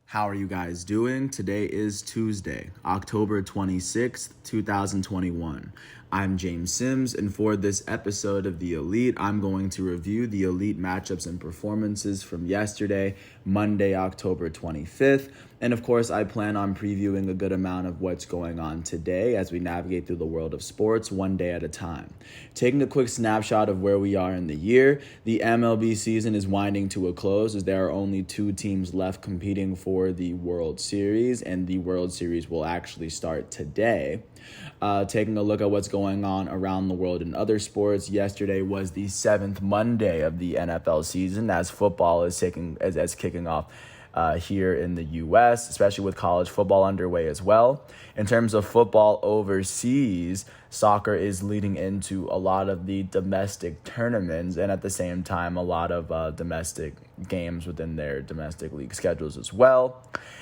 How are you guys doing? Today is Tuesday, October 26th, 2021. I'm James Sims, and for this episode of The Elite, I'm going to review the Elite matchups and performances from yesterday, Monday, October 25th. And of course, I plan on previewing a good amount of what's going on today as we navigate through the world of sports one day at a time. Taking a quick snapshot of where we are in the year, the MLB season is winding to a close as there are only two teams left competing for the World Series, and the World Series will actually start today. Taking a look at what's going on around the world in other sports, yesterday was the seventh Monday of the NFL season as football is kicking off here in the U.S., especially with college football underway as well. In terms of football overseas, soccer is leading into a lot of the domestic tournaments and at the same time a lot of domestic games within their domestic league schedules as well.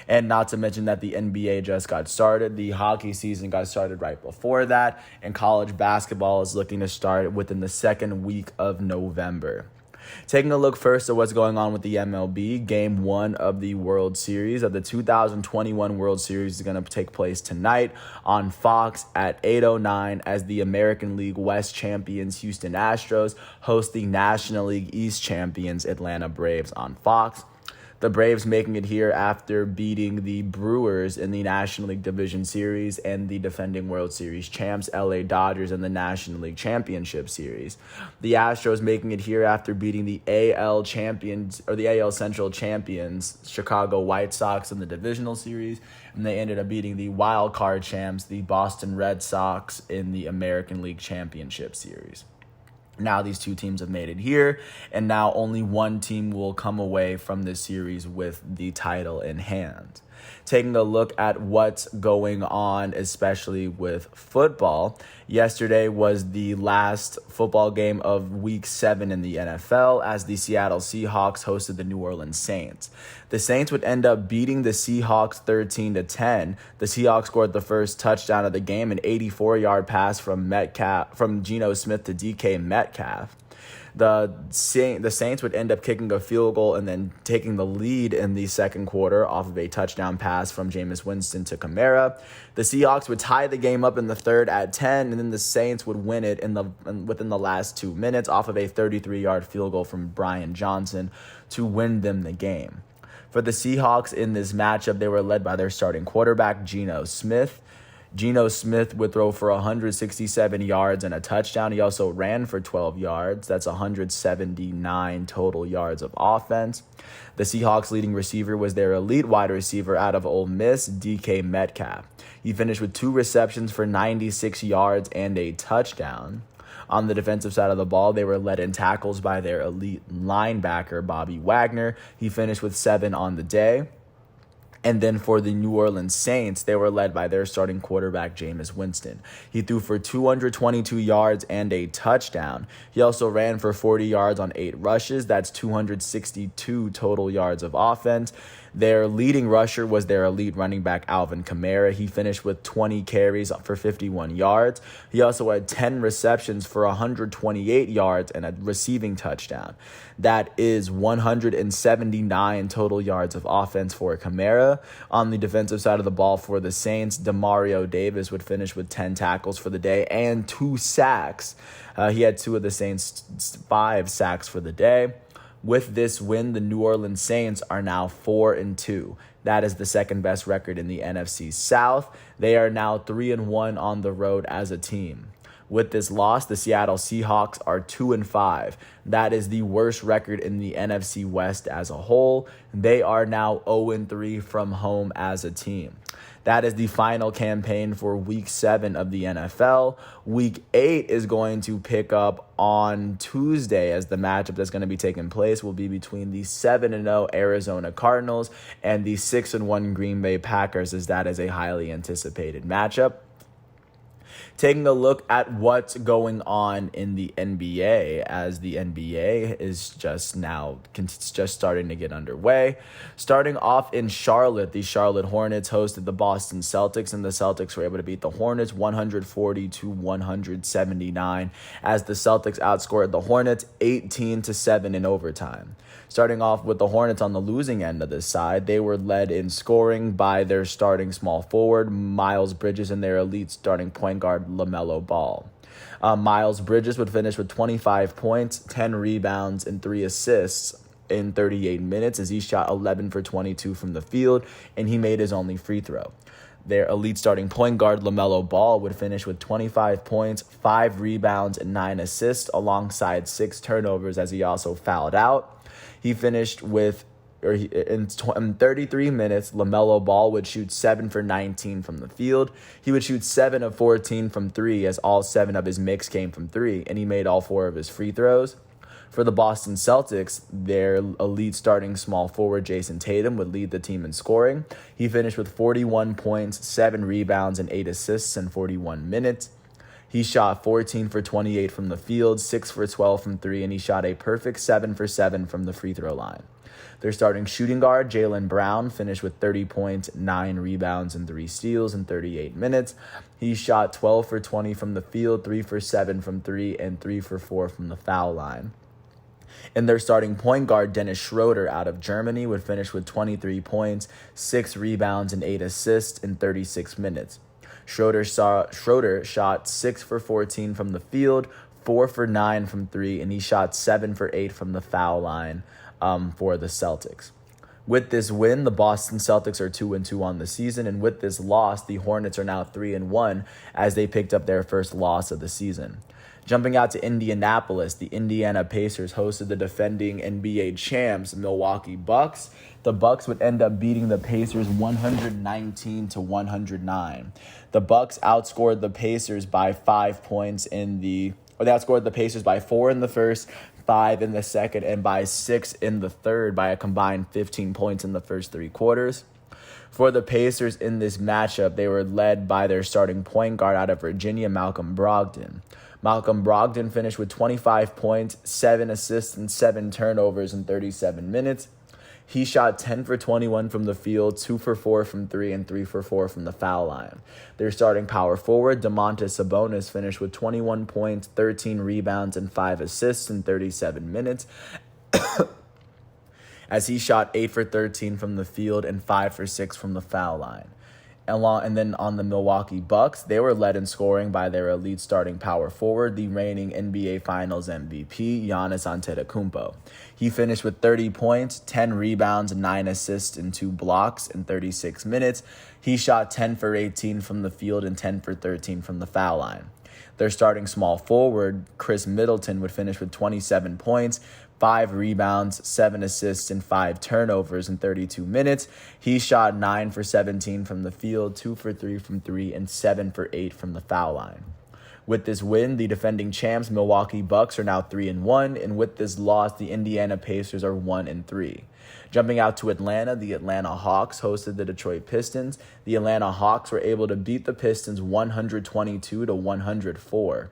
And not to mention that the NBA just got started. The hockey season got started right before that, and college basketball is looking to start within the second week of November. Taking a look first at what's going on with the MLB, Game 1 of the World Series of the 2021 World Series is going to take place tonight on Fox at 8:09 as the American League West champions Houston Astros host the National League East champions Atlanta Braves on Fox. The Braves making it here after beating the Brewers in the National League Division Series and the defending World Series champs LA Dodgers in the National League Championship Series. The Astros making it here after beating the AL Central champions Chicago White Sox in the Divisional Series, and they ended up beating the wild card champs, the Boston Red Sox, in the American League Championship Series. Now these two teams have made it here, and now only one team will come away from this series with the title in hand. Taking a look at what's going on, especially with football, yesterday was the last football game of Week 7 in the NFL as the Seattle Seahawks hosted the New Orleans Saints. The Saints would end up beating the Seahawks 13-10. The Seahawks scored the first touchdown of the game, an 84-yard pass from Geno Smith to DK Metcalf. The Saints would end up kicking a field goal and then taking the lead in the second quarter off of a touchdown pass from Jameis Winston to Kamara. The Seahawks would tie the game up in the third at 10, and then the Saints would win it within the last 2 minutes off of a 33-yard field goal from Brian Johnson to win them the game. For the Seahawks in this matchup, they were led by their starting quarterback, Geno Smith. Geno Smith would throw for 167 yards and a touchdown. He also ran for 12 yards. That's 179 total yards of offense. The Seahawks' leading receiver was their elite wide receiver out of Ole Miss, DK Metcalf. He finished with 2 receptions for 96 yards and a touchdown. On the defensive side of the ball, they were led in tackles by their elite linebacker, Bobby Wagner. He finished with 7 on the day. And then for the New Orleans Saints, they were led by their starting quarterback, Jameis Winston. He threw for 222 yards and a touchdown. He also ran for 40 yards on 8 rushes. That's 262 total yards of offense. Their leading rusher was their elite running back, Alvin Kamara. He finished with 20 carries for 51 yards. He also had 10 receptions for 128 yards and a receiving touchdown. That is 179 total yards of offense for Kamara. On the defensive side of the ball for the Saints, Demario Davis would finish with 10 tackles for the day and 2 sacks. He had 2 of the Saints' 5 sacks for the day. With this win, the New Orleans Saints are now 4-2. That is the second best record in the NFC South. They are now 3-1 on the road as a team. With this loss, the Seattle Seahawks are 2-5. That is the worst record in the NFC West as a whole. They are now 0-3 from home as a team. That is the final campaign for Week 7 of the NFL. Week 8 is going to pick up on Tuesday as the matchup that's going to be taking place will be between the 7-0 Arizona Cardinals and the 6-1 Green Bay Packers, as that is a highly anticipated matchup. Taking a look at what's going on in the NBA, as the NBA is just starting to get underway. Starting off in Charlotte, the Charlotte Hornets hosted the Boston Celtics, and the Celtics were able to beat the Hornets 140-179, as the Celtics outscored the Hornets 18-7 in overtime. Starting off with the Hornets on the losing end of this side, they were led in scoring by their starting small forward, Miles Bridges, and their elite starting point guard, LaMelo Ball. Miles Bridges would finish with 25 points, 10 rebounds, and 3 assists in 38 minutes as he shot 11 for 22 from the field, and he made his only free throw. Their elite starting point guard, LaMelo Ball, would finish with 25 points, 5 rebounds, and 9 assists alongside 6 turnovers as he also fouled out. He finished with, in 33 minutes, LaMelo Ball would shoot 7 for 19 from the field. He would shoot 7 of 14 from 3 as all 7 of his mix came from 3, and he made all 4 of his free throws. For the Boston Celtics, their elite starting small forward, Jason Tatum, would lead the team in scoring. He finished with 41 points, 7 rebounds, and 8 assists in 41 minutes. He shot 14 for 28 from the field, 6 for 12 from 3, and he shot a perfect 7 for 7 from the free throw line. Their starting shooting guard, Jaylen Brown, finished with 30 points, 9 rebounds, and 3 steals in 38 minutes. He shot 12 for 20 from the field, 3 for 7 from 3, and 3 for 4 from the foul line. And their starting point guard, Dennis Schroeder, out of Germany, would finish with 23 points, 6 rebounds, and 8 assists in 36 minutes. Schroeder shot 6 for 14 from the field, 4 for 9 from 3, and he shot 7 for 8 from the foul line for the Celtics. With this win, the Boston Celtics are 2-2 on the season, and with this loss, the Hornets are now 3-1 as they picked up their first loss of the season. Jumping out to Indianapolis, the Indiana Pacers hosted the defending NBA champs, Milwaukee Bucks. The Bucks would end up beating the Pacers 119-109. The Bucks outscored the Pacers by 5 points they outscored the Pacers by 4 in the first, 5 in the second, and by 6 in the third by a combined 15 points in the first 3 quarters. For the Pacers in this matchup, they were led by their starting point guard out of Virginia, Malcolm Brogdon. Malcolm Brogdon finished with 25 points, 7 assists, and 7 turnovers in 37 minutes. He shot 10 for 21 from the field, 2 for 4 from 3, and 3 for 4 from the foul line. Their starting power forward, Domantas Sabonis, finished with 21 points, 13 rebounds, and 5 assists in 37 minutes. As he shot 8 for 13 from the field and 5 for 6 from the foul line. And then on the Milwaukee Bucks, they were led in scoring by their elite starting power forward, the reigning NBA Finals MVP, Giannis Antetokounmpo. He finished with 30 points, 10 rebounds, 9 assists, and 2 blocks in 36 minutes. He shot 10 for 18 from the field and 10 for 13 from the foul line. Their starting small forward, Chris Middleton, would finish with 27 points, 5 rebounds, 7 assists, and 5 turnovers in 32 minutes. He shot 9 for 17 from the field, 2 for 3 from 3, and 7 for 8 from the foul line. With this win, the defending champs, Milwaukee Bucks, are now 3-1, and with this loss, the Indiana Pacers are 1-3. Jumping out to Atlanta, the Atlanta Hawks hosted the Detroit Pistons. The Atlanta Hawks were able to beat the Pistons 122-104.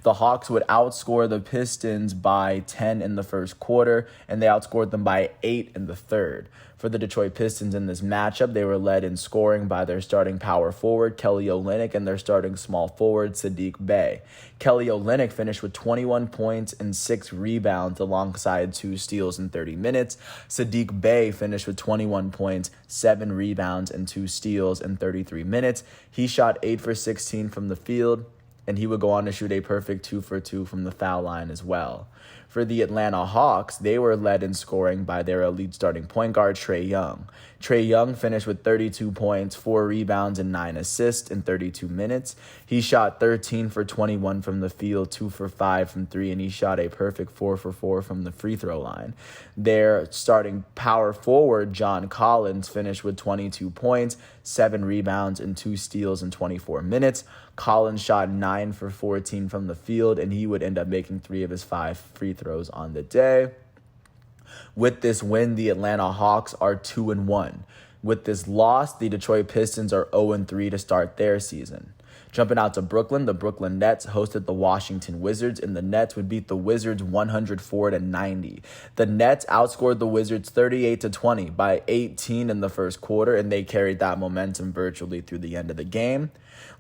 The Hawks would outscore the Pistons by 10 in the first quarter, and they outscored them by 8 in the third. For the Detroit Pistons in this matchup, they were led in scoring by their starting power forward, Kelly Olynyk, and their starting small forward, Saddiq Bey. Kelly Olynyk finished with 21 points and 6 rebounds alongside 2 steals in 30 minutes. Saddiq Bey finished with 21 points, 7 rebounds, and 2 steals in 33 minutes. He shot 8 for 16 from the field, and he would go on to shoot a perfect 2 for 2 from the foul line as well. For the Atlanta Hawks, they were led in scoring by their elite starting point guard, Trae Young. Trae Young finished with 32 points, 4 rebounds, and 9 assists in 32 minutes. He shot 13 for 21 from the field, 2 for 5 from 3, and he shot a perfect 4 for 4 from the free throw line. Their starting power forward, John Collins, finished with 22 points, 7 rebounds, and 2 steals in 24 minutes. Collins shot 9 for 14 from the field, and he would end up making 3 of his 5 free throws on the day. With this win, the Atlanta Hawks are 2-1. With this loss, the Detroit Pistons are 0-3 to start their season. Jumping out to Brooklyn, the Brooklyn Nets hosted the Washington Wizards, and the Nets would beat the Wizards 104-90. The Nets outscored the Wizards 38-20 by 18 in the first quarter, and they carried that momentum virtually through the end of the game.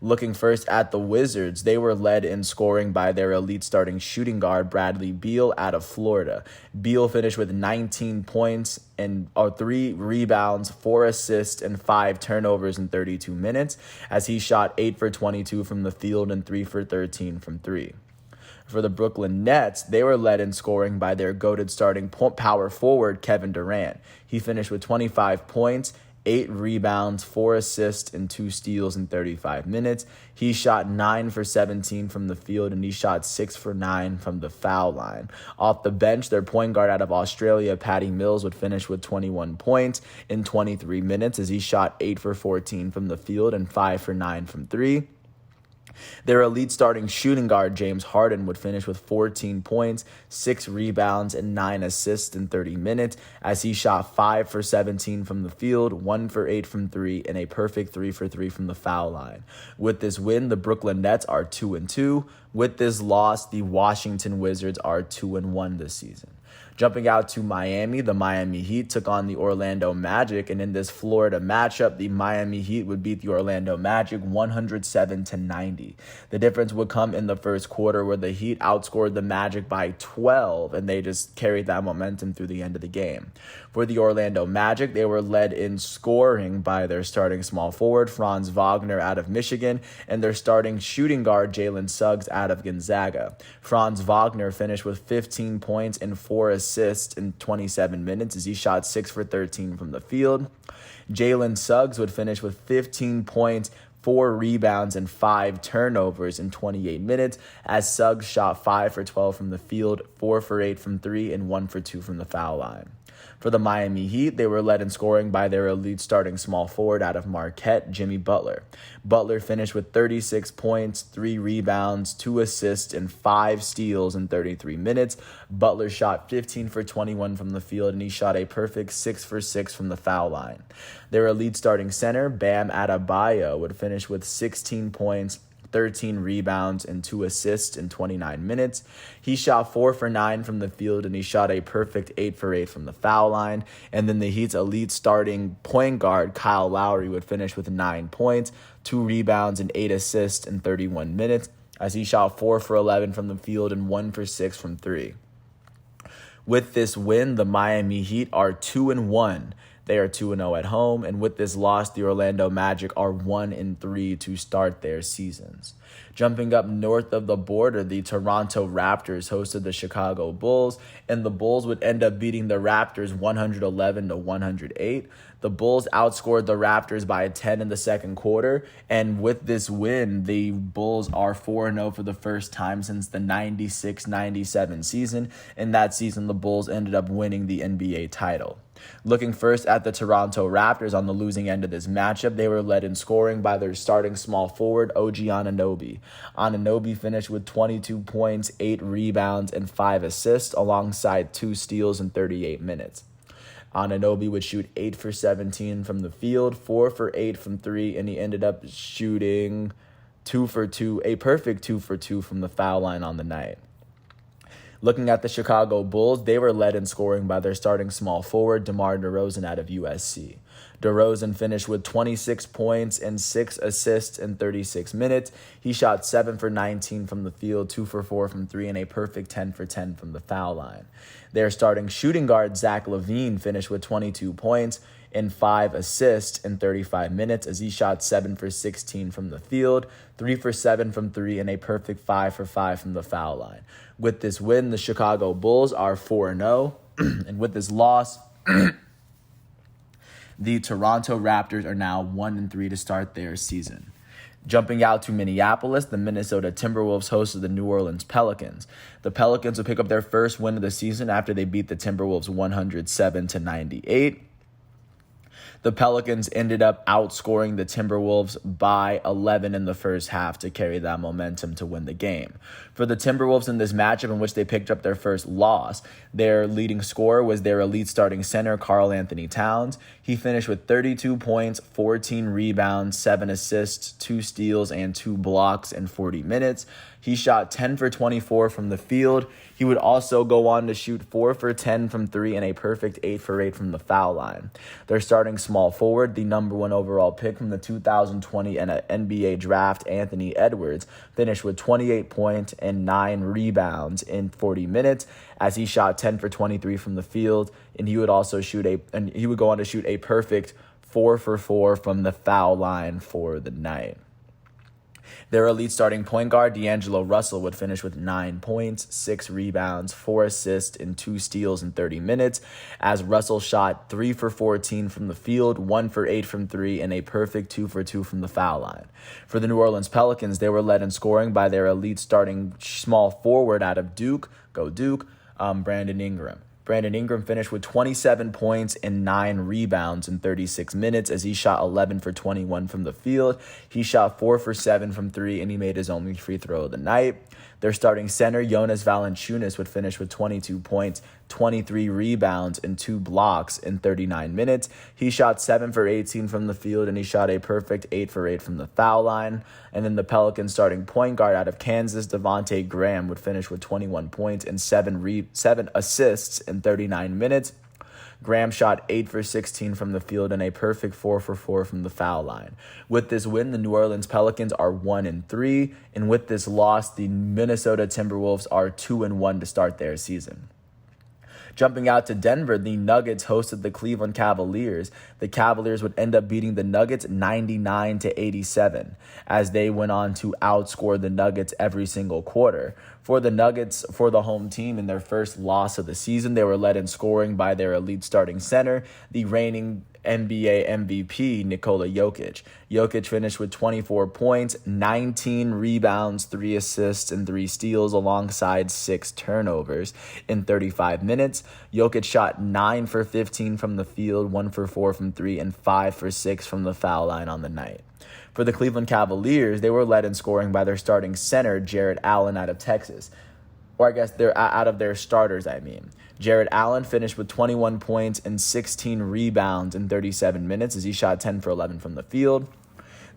Looking first at the Wizards, they were led in scoring by their elite starting shooting guard, Bradley Beal, out of Florida. Beal finished with 19 points and 3 rebounds, 4 assists, and 5 turnovers in 32 minutes, as he shot 8 for 22 from the field and 3 for 13 from 3. For the Brooklyn Nets, they were led in scoring by their goated starting power forward, Kevin Durant. He finished with 25 points, 8 rebounds, 4 assists, and 2 steals in 35 minutes. He shot 9 for 17 from the field, and he shot 6 for 9 from the foul line. Off the bench, their point guard out of Australia, Patty Mills, would finish with 21 points in 23 minutes as he shot 8 for 14 from the field and 5 for 9 from 3. Their elite starting shooting guard, James Harden, would finish with 14 points, 6 rebounds, and 9 assists in 30 minutes as he shot 5 for 17 from the field, 1 for 8 from 3, and a perfect 3 for 3 from the foul line. With this win, the Brooklyn Nets are 2-2. With this loss, the Washington Wizards are 2-1 this season. Jumping out to Miami, the Miami Heat took on the Orlando Magic, and in this Florida matchup, the Miami Heat would beat the Orlando Magic 107-90. The difference would come in the first quarter where the Heat outscored the Magic by 12, and they just carried that momentum through the end of the game. For the Orlando Magic, they were led in scoring by their starting small forward, Franz Wagner, out of Michigan, and their starting shooting guard, Jalen Suggs, out of Gonzaga. Franz Wagner finished with 15 points and 4 assists in 27 minutes as he shot 6 for 13 from the field. Jalen Suggs would finish with 15 points, 4 rebounds, and 5 turnovers in 28 minutes as Suggs shot 5 for 12 from the field, 4 for 8 from 3, and 1 for 2 from the foul line. For the Miami Heat, they were led in scoring by their elite starting small forward out of Marquette, Jimmy Butler. Butler finished with 36 points, 3 rebounds, 2 assists, and 5 steals in 33 minutes. Butler shot 15 for 21 from the field, and he shot a perfect 6 for 6 from the foul line. Their elite starting center, Bam Adebayo, would finish with 16 points, 13 rebounds, and 2 assists in 29 minutes. He shot 4 for 9 from the field, and he shot a perfect 8 for 8 from the foul line. And then the Heat's elite starting point guard, Kyle Lowry, would finish with 9 points, 2 rebounds, and 8 assists in 31 minutes as he shot 4 for 11 from the field and 1 for 6 from 3. With this win, the Miami Heat are 2-1. They are 2-0 at home, and with this loss, the Orlando Magic are 1-3 to start their seasons. Jumping up north of the border, the Toronto Raptors hosted the Chicago Bulls, and the Bulls would end up beating the Raptors 111-108. The Bulls outscored the Raptors by 10 in the second quarter, and with this win, the Bulls are 4-0 for the first time since the 96-97 season. In that season, the Bulls ended up winning the NBA title. Looking first at the Toronto Raptors on the losing end of this matchup, they were led in scoring by their starting small forward, OG Anunoby. Anunoby finished with 22 points, 8 rebounds, and 5 assists alongside 2 steals in 38 minutes. Anunoby would shoot 8 for 17 from the field, 4 for 8 from 3, and he ended up shooting 2 for 2, a perfect 2 for 2 from the foul line on the night. Looking at the Chicago Bulls, they were led in scoring by their starting small forward, DeMar DeRozan, out of USC. DeRozan finished with 26 points and 6 assists in 36 minutes. He shot 7 for 19 from the field, 2 for 4 from 3, and a perfect 10 for 10 from the foul line. Their starting shooting guard, Zach LaVine, finished with 22 points and 5 assists in 35 minutes as he shot 7 for 16 from the field, 3 for 7 from 3, and a perfect 5 for 5 from the foul line. With this win, the Chicago Bulls are 4-0, and with this loss, the Toronto Raptors are now 1-3 to start their season. Jumping out to Minneapolis, the Minnesota Timberwolves hosted the New Orleans Pelicans. The Pelicans would pick up their first win of the season after they beat the Timberwolves 107-98. The Pelicans ended up outscoring the Timberwolves by 11 in the first half to carry that momentum to win the game. For the Timberwolves in this matchup in which they picked up their first loss, their leading scorer was their elite starting center, Karl Anthony Towns. He finished with 32 points, 14 rebounds, 7 assists, 2 steals, and 2 blocks in 40 minutes. He shot 10 for 24 from the field. He would also go on to shoot 4 for 10 from 3 and a perfect 8 for 8 from the foul line. Their starting small forward, the number 1 overall pick from the 2020 NBA draft, Anthony Edwards, finished with 28 points and 9 rebounds in 40 minutes as he shot 10 for 23 from the field, and he would go on to shoot a perfect 4 for 4 from the foul line for the night. Their elite starting point guard, D'Angelo Russell, would finish with 9 points, 6 rebounds, 4 assists, and 2 steals in 30 minutes, as Russell shot 3 for 14 from the field, 1 for 8 from 3, and a perfect 2 for 2 from the foul line. For the New Orleans Pelicans, they were led in scoring by their elite starting small forward out of Duke, Brandon Ingram. Brandon Ingram finished with 27 points and 9 rebounds in 36 minutes as he shot 11 for 21 from the field. He shot 4 for 7 from 3, and he made his only free throw of the night. Their starting center, Jonas Valanciunas, would finish with 22 points, 23 rebounds, and 2 blocks in 39 minutes. He shot 7 for 18 from the field, and he shot a perfect 8 for 8 from the foul line. And then the Pelicans starting point guard out of Kansas, Devontae Graham, would finish with 21 points and 7 assists in 39 minutes. Graham shot 8 for 16 from the field and a perfect 4 for 4 from the foul line. With this win, the New Orleans Pelicans are 1-3, and with this loss, the Minnesota Timberwolves are 2-1 to start their season. Jumping out to Denver, the Nuggets hosted the Cleveland Cavaliers. The Cavaliers would end up beating the Nuggets 99-87 as they went on to outscore the Nuggets every single quarter. For the Nuggets, for the home team, in their first loss of the season, they were led in scoring by their elite starting center, the reigning NBA MVP, Nikola Jokic. Jokic finished with 24 points, 19 rebounds, 3 assists, and 3 steals alongside 6 turnovers in 35 minutes. Jokic shot 9 for 15 from the field, 1 for 4 from 3, and 5 for 6 from the foul line on the night. For the Cleveland Cavaliers, they were led in scoring by their starting center, Jarrett Allen out of Texas. Or I guess they're out of their starters, Jarrett Allen finished with 21 points and 16 rebounds in 37 minutes as he shot 10 for 11 from the field.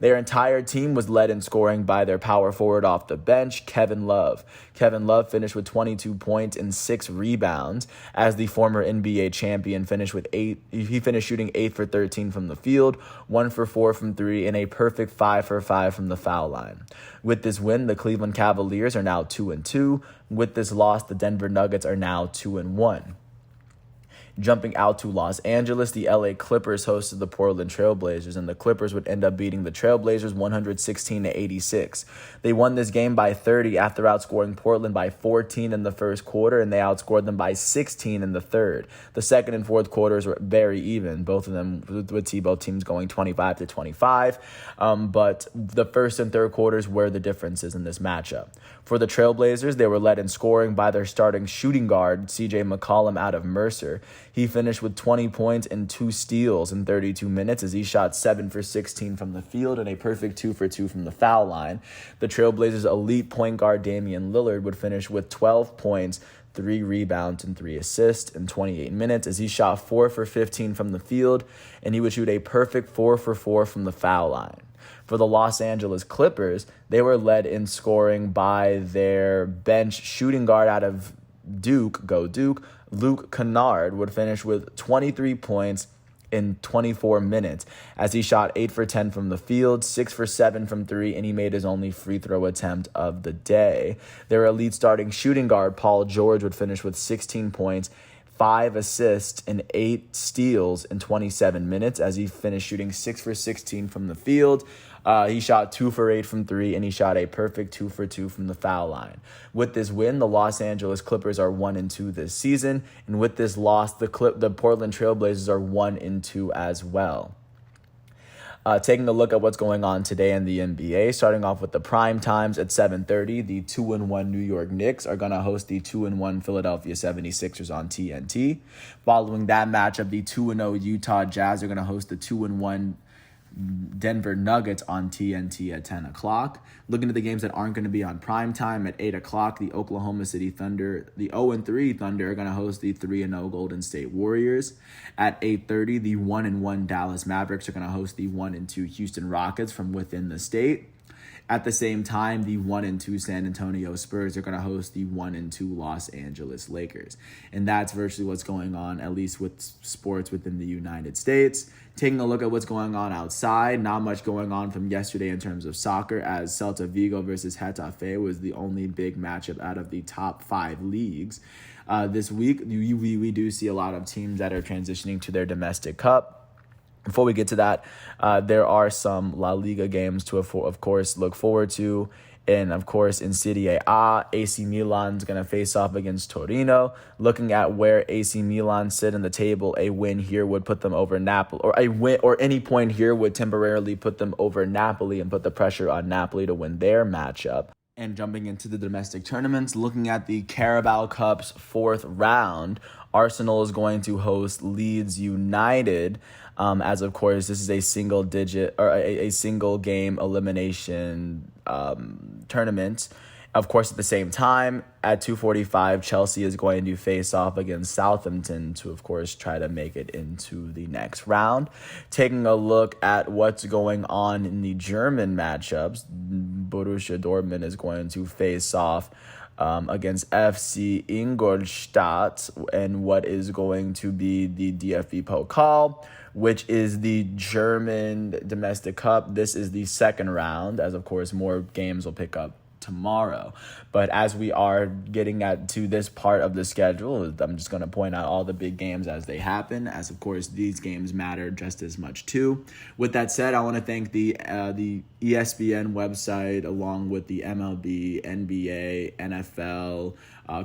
Their entire team was led in scoring by their power forward off the bench, Kevin Love. Kevin Love finished with 22 points and 6 rebounds as the former NBA champion finished shooting 8 for 13 from the field, 1 for 4 from 3, and a perfect 5 for 5 from the foul line. With this win, the Cleveland Cavaliers are now 2-2. With this loss, the Denver Nuggets are now 2-1. Jumping out to Los Angeles, the LA Clippers hosted the Portland Trailblazers, and the Clippers would end up beating the Trailblazers 116-86. They won this game by 30 after outscoring Portland by 14 in the first quarter, and they outscored them by 16 in the third. The second and fourth quarters were very even, both of them with both teams going 25-25, but the first and third quarters were the differences in this matchup. For the Trailblazers, they were led in scoring by their starting shooting guard, CJ McCollum out of Mercer. He finished with 20 points and 2 steals in 32 minutes as he shot 7 for 16 from the field and a perfect 2 for 2 from the foul line. The Trailblazers' elite point guard Damian Lillard would finish with 12 points, 3 rebounds, and 3 assists in 28 minutes as he shot 4 for 15 from the field, and he would shoot a perfect 4 for 4 from the foul line. For the Los Angeles Clippers, they were led in scoring by their bench shooting guard out of Duke, Luke Kennard, would finish with 23 points in 24 minutes as he shot 8 for 10 from the field, 6 for 7 from 3, and he made his only free throw attempt of the day. Their elite starting shooting guard, Paul George, would finish with 16 points, 5 assists, and 8 steals in 27 minutes as he finished shooting 6 for 16 from the field. He shot 2 for 8 from 3, and he shot a perfect 2 for 2 from the foul line. With this win, the Los Angeles Clippers are 1-2 this season, and with this loss, the Portland Trailblazers are 1-2 as well. Taking a look at what's going on today in the NBA, starting off with the prime times at 7:30, the 2-1 New York Knicks are going to host the 2-1 Philadelphia 76ers on TNT. Following that matchup, the 2-0 Utah Jazz are going to host the 2-1 Denver Nuggets on TNT at 10 o'clock. Looking at the games that aren't going to be on prime time at 8 o'clock, the Oklahoma City Thunder, the 0-3 Thunder are going to host the 3-0 Golden State Warriors. At 8:30, the 1-1 Dallas Mavericks are going to host the 1-2 Houston Rockets from within the state. At the same time, the 1-2 San Antonio Spurs are going to host the 1-2 Los Angeles Lakers. And that's virtually what's going on, at least with sports within the United States. Taking a look at what's going on outside, not much going on from yesterday in terms of soccer, as Celta Vigo versus Getafe was the only big matchup out of the top 5 leagues. This week, we do see a lot of teams that are transitioning to their domestic cup. Before we get to that, there are some La Liga games to, of course, look forward to. And, of course, in Serie A, AC Milan's going to face off against Torino. Looking at where AC Milan sit in the table, a win here would put them over Napoli, or any point here would temporarily put them over Napoli and put the pressure on Napoli to win their matchup. And jumping into the domestic tournaments, looking at the Carabao Cup's 4th round, Arsenal is going to host Leeds United, as of course this is a single game elimination tournament. Of course, at the same time, at 2:45, Chelsea is going to face off against Southampton to, of course, try to make it into the next round. Taking a look at what's going on in the German matchups, Borussia Dortmund is going to face off against FC Ingolstadt and what is going to be the DFB Pokal, which is the German Domestic Cup. This is the second round, as of course more games will pick up tomorrow. But as we are getting to this part of the schedule, I'm just going to point out all the big games as they happen, as of course these games matter just as much too. With that said, I want to thank the ESPN website, along with the MLB, NBA, NFL,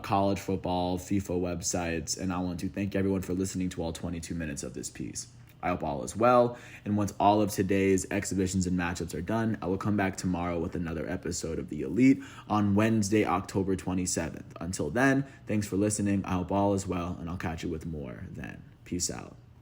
college football, FIFA websites, and I want to thank everyone for listening to all 22 minutes of this piece. I hope all is well, and once all of today's exhibitions and matchups are done, I will come back tomorrow with another episode of The Elite on Wednesday, October 27th. Until then, thanks for listening. I hope all is well, and I'll catch you with more then. Peace out.